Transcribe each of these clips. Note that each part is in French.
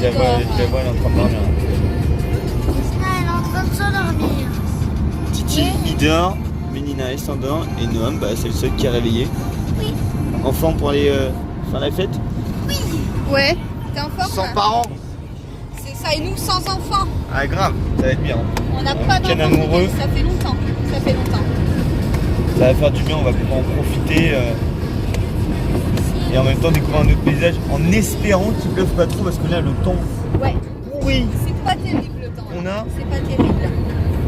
Je la vois, elle est en train de dormir. Nina, elle est en train de s'endormir. Titi, il dort, Mélina, elle s'endort, et Noam, bah, c'est le seul qui est réveillé. Oui. En forme pour aller faire la fête? Oui. Ouais, t'es en forme? Sans parents. C'est ça, et nous sans enfants. Ah grave, ça va être bien. On n'a pas week-end d'enfants, amoureux. ça fait longtemps. Ça fait longtemps. Ça va faire du bien, on va pouvoir en profiter. Et en même temps découvrir un autre paysage en espérant qu'il pleuve pas trop parce que là le temps Ouais. pourri. C'est pas terrible le temps. On a. C'est pas terrible.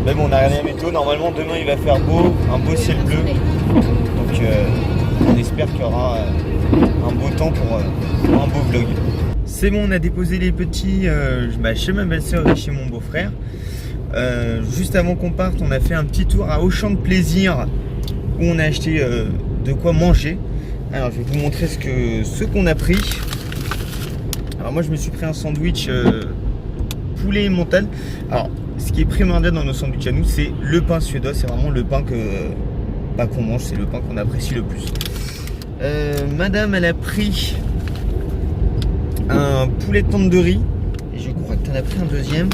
Mais bon, on a regardé la météo, normalement demain il va faire beau, un beau ciel bleu. Donc on espère qu'il y aura un beau temps pour un beau vlog. C'est bon, on a déposé les petits chez ma belle-sœur et chez mon beau-frère. Juste avant qu'on parte, on a fait un petit tour à Auchan de Plaisir où on a acheté de quoi manger. Alors je vais vous montrer ce qu'on a pris. Alors moi je me suis pris un sandwich poulet mental. Alors ce qui est primordial dans nos sandwichs à nous, c'est le pain suédois. C'est vraiment le pain qu'on mange, c'est le pain qu'on apprécie le plus. Madame, elle a pris un poulet tandoori. Et je crois que tu en as pris un deuxième.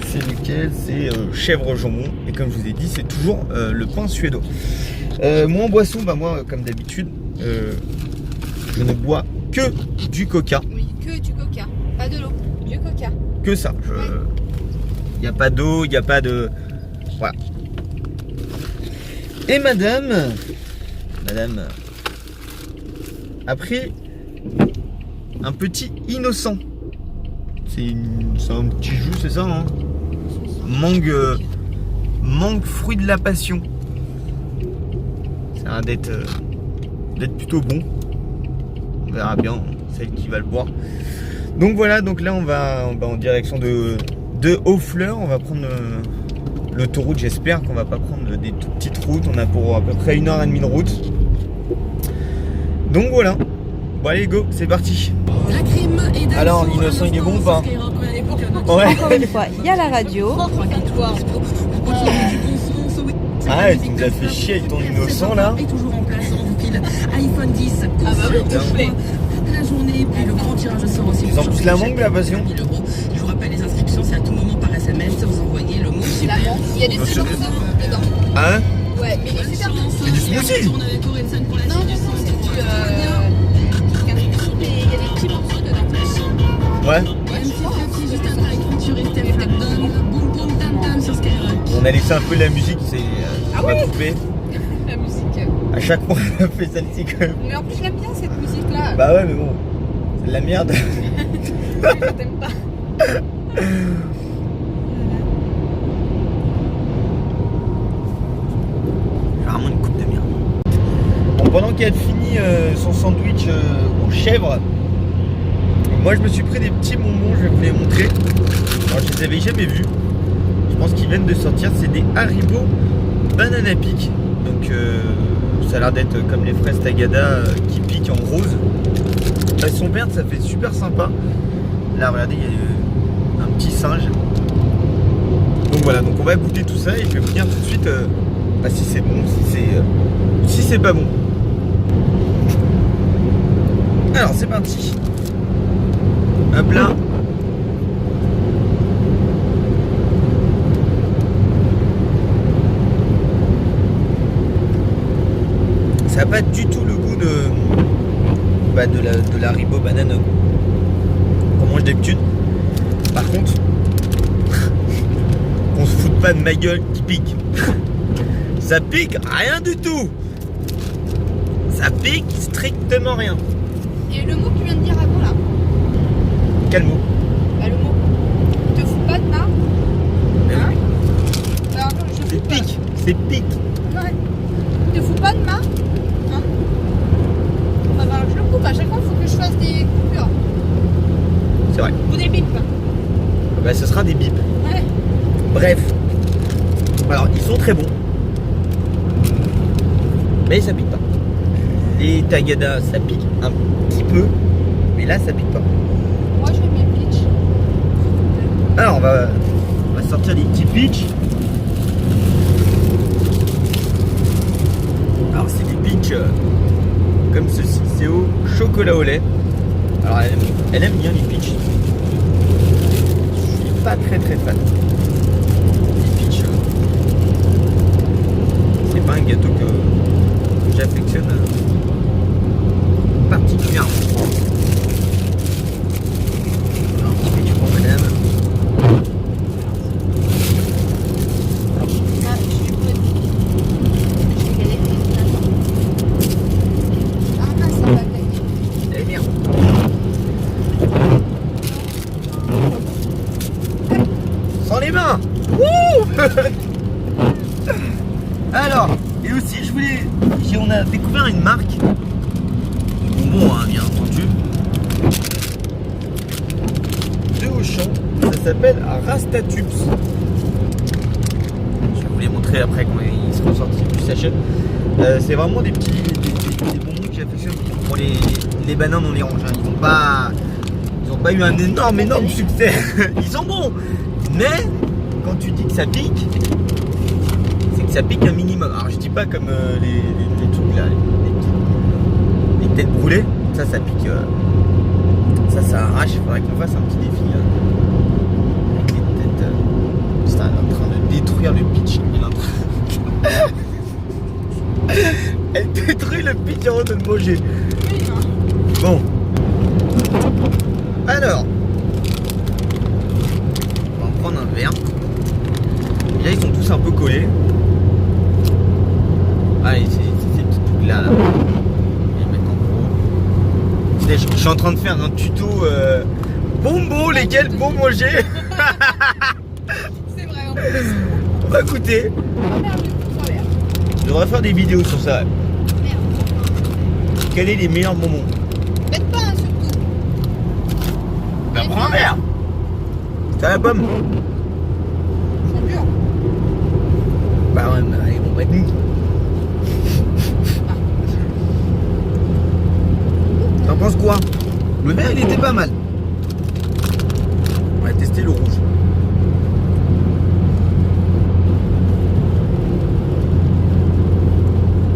C'est lequel? C'est chèvre jambon. Et comme je vous ai dit, c'est toujours le pain suédois. Moi en boisson, moi comme d'habitude, je ne bois que du coca. Oui, que du coca. Pas de l'eau, du coca. Que ça. Il n'y a pas d'eau, il n'y a pas de... Voilà. Et madame a pris un petit innocent. C'est un petit jus, c'est ça, hein? Mangue fruit de la passion. Ça a l'air d'être plutôt bon. On verra bien celle qui va le boire. Donc voilà, donc là on va en direction de Haut-Fleur. On va prendre l'autoroute. J'espère qu'on va pas prendre des toutes petites routes. On a pour à peu près 1h30 de route. Donc voilà. Bon allez go, c'est parti. Alors l'innocent il est bon ou pas? Ouais. Encore une fois, il y a la radio. Ah, tu nous as fait chier avec ton innocent là. iPhone 10. Ah bah oui, complet. La journée, puis le grand tirage au sort aussi. Ils ont plus la mangue, la passion. Je vous rappelle les inscriptions, c'est à tout moment par SMS. Vous envoyez le mot La mangue. Il y a des super sauces dedans. Ah hein? Ouais, mais il est super bon. C'est du smoothie. Non, c'est du. Mais il y a des petits morceaux dedans. Ouais. On a laissé un peu la musique, on va couper. La musique. À chaque fois on a fait celle-ci quand même. Mais en plus, j'aime bien cette musique-là. Bah ouais mais bon, c'est de la merde. Je t'aime pas. Vraiment une coupe de merde. Bon, pendant qu'elle finit son sandwich aux chèvres, moi je me suis pris des petits bonbons, je vais vous les montrer. Alors je les avais jamais vus. Je pense qu'ils viennent de sortir, c'est des Haribo Banana Peak. Donc ça a l'air d'être comme les fraises Tagada qui piquent en rose. Elles sont vertes, ça fait super sympa. Là regardez, il y a un petit singe. Donc voilà, donc on va goûter tout ça et je vais vous dire tout de suite si c'est bon, si c'est pas bon. Alors c'est parti. Hop là. Ça n'a pas du tout le goût de la Haribo banane qu'on mange d'habitude. Par contre, qu'on se foute pas de ma gueule qui pique. Ça pique rien du tout. Ça pique strictement rien. Et le mot que tu viens de dire avant là? Quel mot? Bah le mot. Te fous pas de marre? Hein? Alors attends, je C'est fous pas. pique, c'est pique. Ouais. Te fous pas de marre? Hein? Bah, je le coupe, à chaque fois il faut que je fasse des coupures. C'est vrai. Ou des bips. Bah ce sera des bips. Ouais. Bref. Alors ils sont très bons. Mais ça pique pas. Les Tagada ça pique un petit peu. Mais là ça pique pas. Moi je mets mes pitch. Alors on va sortir des petits pitchs. Alors c'est des pitchs comme ceci, c'est au chocolat au lait. Alors elle aime bien les pitchs. Je suis pas très fan. Les pitchs, c'est pas un gâteau que j'affectionne particulièrement. Alors, un petit pitch pour madame. Eh merde. Sans les mains. Wouh. Alors, et aussi on a découvert une marque de bonbons, hein, bien entendu, de Auchan. Ça s'appelle Rastatubes. Je vais vous les montrer après quand ils seront sortis du sachet. C'est vraiment des petits des bonbons que j'affectionne. Bon, les bananes on les range, hein. Ils ont pas eu un énorme succès. Ils sont bons, mais quand tu dis que ça pique, c'est que ça pique un minimum. Alors je dis pas comme les trucs là, les têtes brûlées, ça pique, ça arrache. Il faudrait qu'on fasse un petit défi avec les têtes. C'est en train de détruire le pitch. Elle détruit le pitch avant de le manger. Bon. Alors, on va en prendre un verre. Déjà, ils sont tous un peu collés. Allez, c'est ces petits trucs là. Je vais les mettre en gros. Je suis en train de faire un tuto bonbons, lesquels bon manger. C'est vrai, en plus. On va goûter. Oh merde, j'ai pris 3 verres. Je devrais faire des vidéos sur ça. Merde. Quels sont les meilleurs bonbons? Faites pas un surtout. Bah, prends un verre. T'as la pomme? Ils sont durs. Bah ouais, mais allez, bon, bah nous. T'en penses quoi? Le vert, il était pas mal. On va tester le rouge.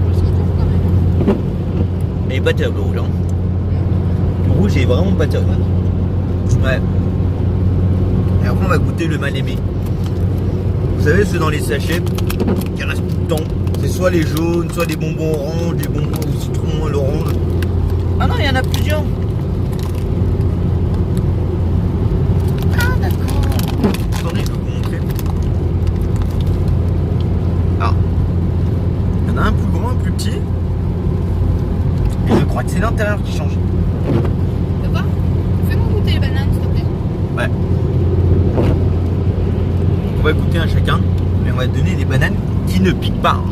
Ils sont durs quand même. Il est pas terrible, le rouge. Hein. Le rouge est vraiment pas terrible. Ouais. Et après, on va goûter le mal aimé. Vous savez, ceux dans les sachets qui restent tout le temps. C'est soit les jaunes, soit des bonbons orange, des bonbons au citron, à l'orange. Ah non, il y en a plusieurs. Ah d'accord. Attendez, je vais vous montrer. Ah. Il y en a un plus grand, un plus petit. Et je crois que c'est l'intérieur qui change. Tu veux voir? Fais-moi goûter les bananes, s'il te plaît. Ouais. On va goûter un chacun, mais on va donner des bananes qui ne piquent pas. Hein.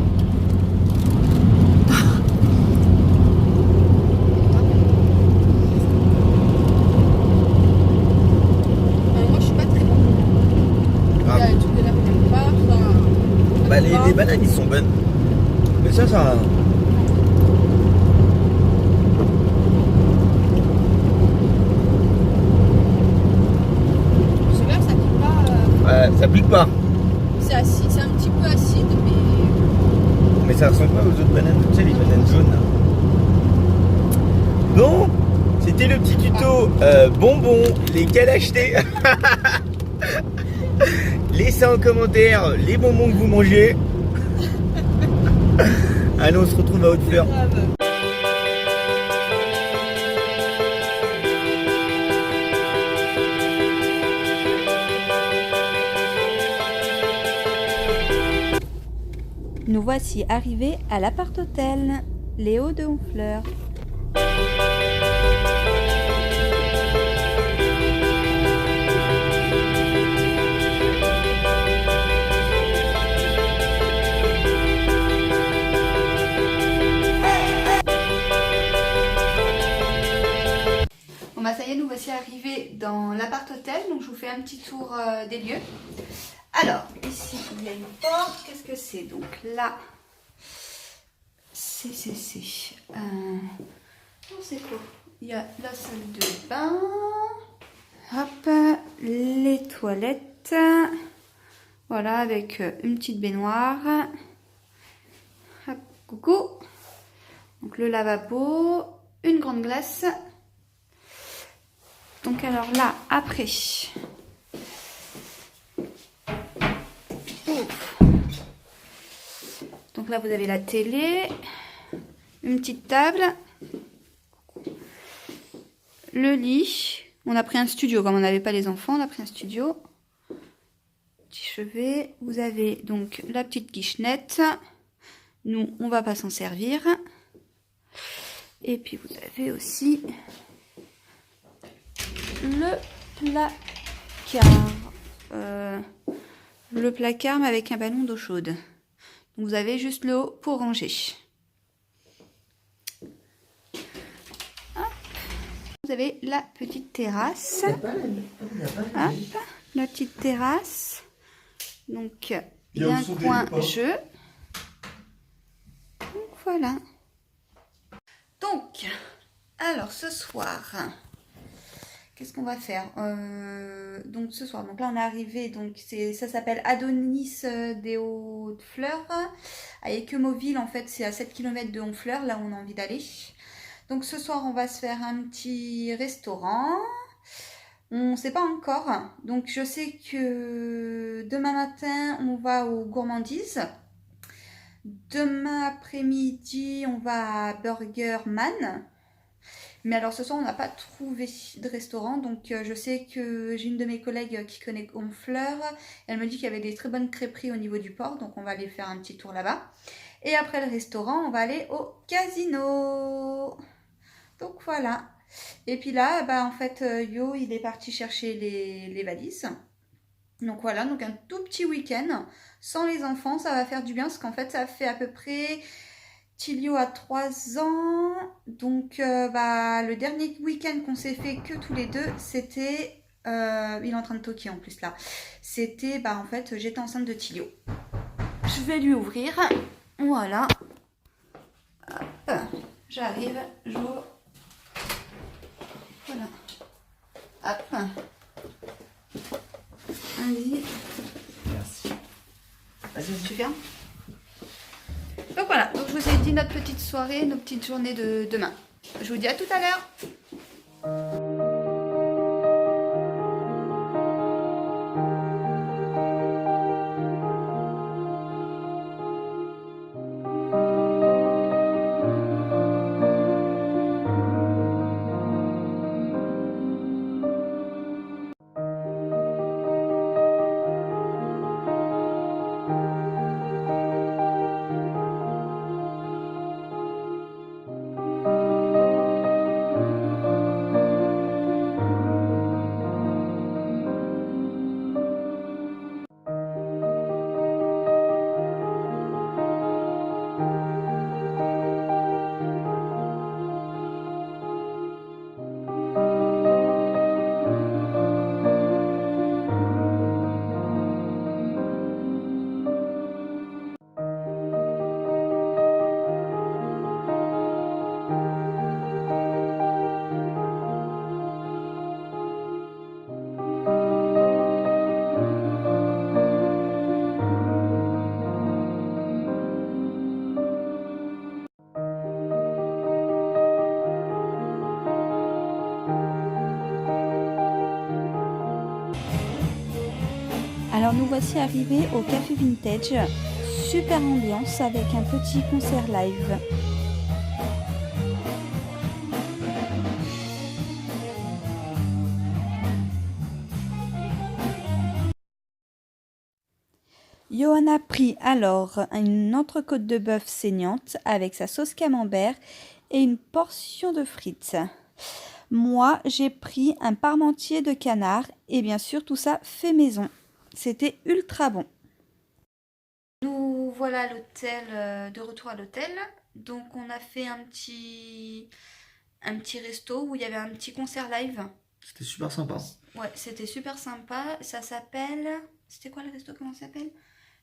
Moi, je suis pas très bon. Il y a le truc de la pomme pas. Bah, les bananes, ils sont bonnes. Mais ça. Celui-là, ça pique pas. Ouais, ça pique pas. C'est acide, c'est un petit peu acide, mais. Mais ça ressemble pas aux autres bananes, tu sais, les bananes jaunes. Là. Bon, c'était le petit tuto bonbons, lesquels acheter. Laissez en commentaire les bonbons que vous mangez. Allez, on se retrouve à Haute-Fleur. Nous voici arrivés à l'appart-hôtel Léo de Honfleur. Bon bah ça y est, nous voici arrivés dans l'appart-hôtel, donc je vous fais un petit tour des lieux. Alors, ici il y a une porte, qu'est-ce que c'est? Donc là, c'est quoi? Il y a la salle de bain, Hop, les toilettes. Voilà, avec une petite baignoire. Hop, coucou. Donc le lavabo, une grande glace. Donc alors là, après... Ouf. Donc là, vous avez la télé, une petite table, le lit. On a pris un studio, comme on n'avait pas les enfants, on a pris un studio. Petit chevet. Vous avez donc la petite kitchenette. Nous, on va pas s'en servir. Et puis vous avez aussi le placard mais avec un ballon d'eau chaude. Donc vous avez juste le haut pour ranger. Hop. Vous avez la petite terrasse. Hop, la petite terrasse. Donc il y a un coin jeu. Donc voilà. Donc, alors ce soir, qu'est-ce qu'on va faire? Donc ce soir, donc là on est arrivé, donc ça s'appelle Adonis des Hauts-de-Fleurs. À Équemoville, en fait, c'est à 7 km de Honfleur, là où on a envie d'aller. Donc ce soir, on va se faire un petit restaurant. On ne sait pas encore. Donc je sais que demain matin, on va aux gourmandises. Demain après-midi, on va à Burger Man. Mais alors ce soir, on n'a pas trouvé de restaurant. Donc je sais que j'ai une de mes collègues qui connaît Honfleur. Elle me dit qu'il y avait des très bonnes crêperies au niveau du port. Donc on va aller faire un petit tour là-bas. Et après le restaurant, on va aller au casino. Donc voilà. Et puis là, bah, en fait, Yo, il est parti chercher les valises. Donc voilà, donc un tout petit week-end sans les enfants, ça va faire du bien parce qu'en fait ça fait à peu près, Tilio a 3 ans, donc bah, le dernier week-end qu'on s'est fait que tous les deux, c'était, il est en train de toquer en plus là, c'était, bah en fait j'étais enceinte de Tilio. Je vais lui ouvrir, voilà, hop, j'arrive, j'ouvre, voilà, hop. Vas-y. Merci. Vas-y, tu viens. Donc voilà, donc je vous ai dit notre petite soirée, nos petites journées de demain. Je vous dis à tout à l'heure. Alors nous voici arrivés au Café Vintage. Super ambiance avec un petit concert live. Johan a pris alors une entrecôte de bœuf saignante avec sa sauce camembert et une portion de frites. Moi, j'ai pris un parmentier de canard et bien sûr tout ça fait maison. C'était ultra bon. Nous voilà à l'hôtel, de retour à l'hôtel. Donc on a fait un petit resto où il y avait un petit concert live. C'était super sympa. Ouais, c'était super sympa. Ça s'appelle... C'était quoi le resto? Comment ça s'appelle?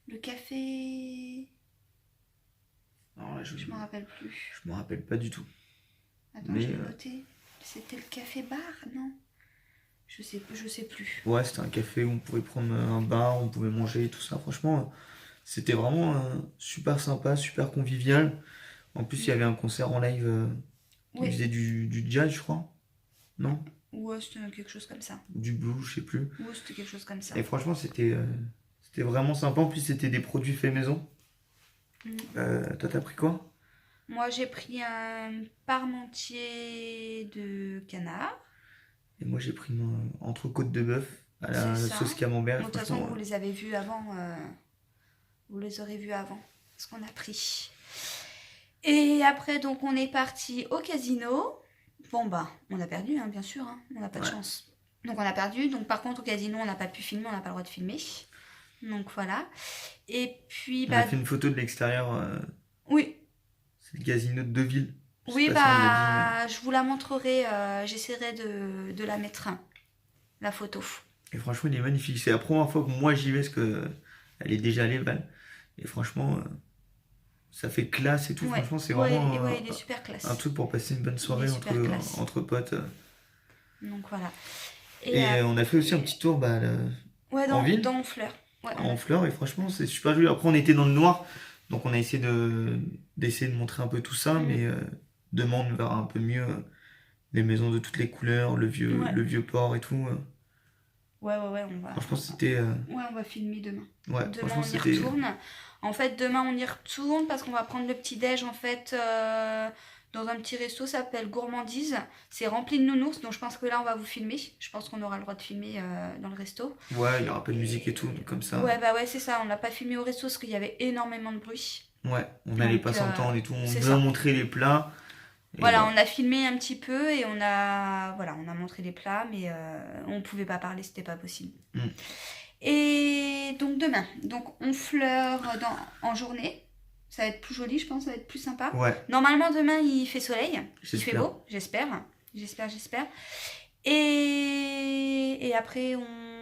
Le café... Alors là, Je me rappelle plus. Je me rappelle pas du tout. Attends, Mais, je vais noter. C'était le café bar, non? Je sais plus. Ouais, c'était un café où on pouvait prendre un bain, on pouvait manger et tout ça. Franchement, c'était vraiment super sympa, super convivial. En plus, il y avait un concert en live qui Oui. faisait du jazz, je crois. Non? Ouais, c'était quelque chose comme ça. Du Blue, je sais plus. Ouais, c'était quelque chose comme ça. Et franchement, c'était vraiment sympa. En plus, c'était des produits faits maison. Toi, t'as pris quoi? Moi, j'ai pris un parmentier de canard. Et moi, j'ai pris une entrecôte de bœuf à la C'est ça. sauce camembert. Bon, de toute façon, Franchement, vous les avez vus avant. Vous les aurez vus avant. Ce qu'on a pris. Et après, donc, on est parti au casino. Bon, bah, on a perdu, hein, bien sûr. Hein. On n'a pas de Ouais. chance. Donc, on a perdu. Donc, par contre, au casino, on n'a pas pu filmer. On n'a pas le droit de filmer. Donc, voilà. Et puis, on bah... a fait une photo de l'extérieur. Oui. C'est le casino de Deauville. Je sais Oui, pas si on l'a bah, je vous la montrerai. J'essaierai de la mettre, la photo. dit. Et franchement, il est magnifique. C'est la première fois que moi j'y vais parce que elle est déjà allée, Val. Et franchement, ça fait classe et tout. Ouais. Franchement, c'est Ouais, vraiment ouais, il est super classe. un truc pour passer une bonne soirée Il est super classe. entre potes. Donc, voilà. Et on a fait aussi un petit tour ouais, en ville. dans Fleurs. Ouais, en fleurs. Et franchement, c'est super joli. Après, on était dans le noir. Donc, on a essayé d'essayer de montrer un peu tout ça. Mais demain, on verra un peu mieux les maisons de toutes les couleurs, le vieux port et tout. ouais, on va... Franchement, c'était... Ouais, on va filmer demain. Ouais, Demain, franchement, on y c'était... retourne. En fait, demain, on y retourne parce qu'on va prendre le petit-déj, en fait, dans un petit resto, ça s'appelle Gourmandise. C'est rempli de nounours, donc je pense que là, on va vous filmer. Je pense qu'on aura le droit de filmer dans le resto. Ouais, il y aura pas de musique et tout, donc comme ça. Ouais, bah ouais, c'est ça. On l'a pas filmé au resto parce qu'il y avait énormément de bruit. Ouais, on n'allait Donc, pas s'entendre et tout. On c'est veut ça. montrer les plats. Et Voilà, bah, on a filmé un petit peu et on a montré les plats, mais on pouvait pas parler, c'était pas possible. Et donc demain, donc on fleure en journée. Ça va être plus joli, je pense, ça va être plus sympa. Ouais, Normalement, demain, il fait soleil. Il fait J'espère. beau, j'espère. J'espère. Et après,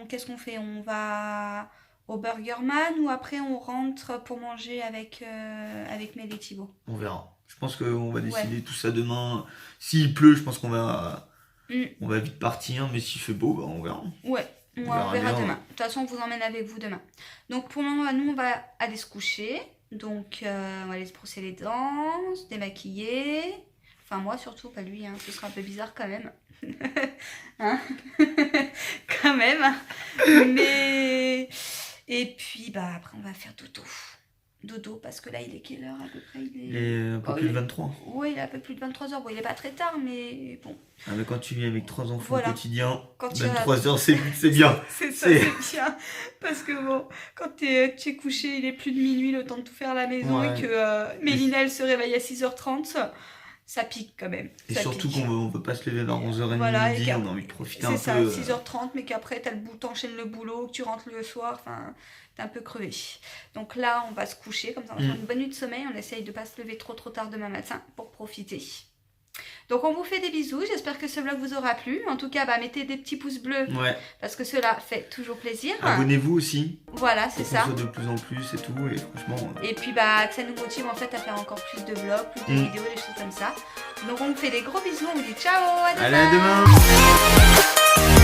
qu'est-ce qu'on fait? On va au Burgerman ou après on rentre pour manger avec Mel et Thibaut? on verra. Je pense qu'on va décider tout ça demain. S'il pleut, je pense qu'on va vite partir. Mais s'il fait beau, bah, on verra. Ouais, on verra verra bien. demain. De toute façon, on vous emmène avec vous demain. Donc pour le moment, nous, on va aller se coucher. Donc on va aller se brosser les dents, se démaquiller. Enfin, moi surtout, pas lui, hein. Ce sera un peu bizarre quand même. Hein? Quand même. Mais... Et puis, bah après, on va faire dodo, parce que là, il est quelle heure à peu près? Il est un peu plus de 23. Ouais, il est un peu plus de 23h. Bon, il est pas très tard, mais bon. Ah, mais quand tu vis avec 3 enfants Voilà. au quotidien, Quand tu 23h, c'est bien. C'est ça, C'est- c'est bien. Parce que bon, quand tu es couché, il est plus de minuit, le temps de tout faire à la maison, Ouais. et que Mélina, elle se réveille à 6h30, ça pique quand même. Et Ça surtout pique. qu'on peut pas se lever vers 11h30 Voilà, midi, et on a envie de profiter un C'est peu. ça, 6h30, mais qu'après, t'enchaînes le boulot, que tu rentres le soir, enfin, t'es un peu crevé. Donc là, on va se coucher, comme ça, on va faire une bonne nuit de sommeil, on essaye de pas se lever trop tard demain matin pour profiter. Donc on vous fait des bisous, j'espère que ce vlog vous aura plu. En tout cas, bah, mettez des petits pouces bleus, Ouais. parce que cela fait toujours plaisir. Abonnez-vous aussi. Voilà, c'est Pour ça. qu'on soit de plus en plus et tout. Et franchement, Et puis bah que ça nous motive en fait à faire encore plus de vlogs, plus de vidéos, des choses comme ça. Donc on vous fait des gros bisous, on vous dit ciao, à allez, à demain.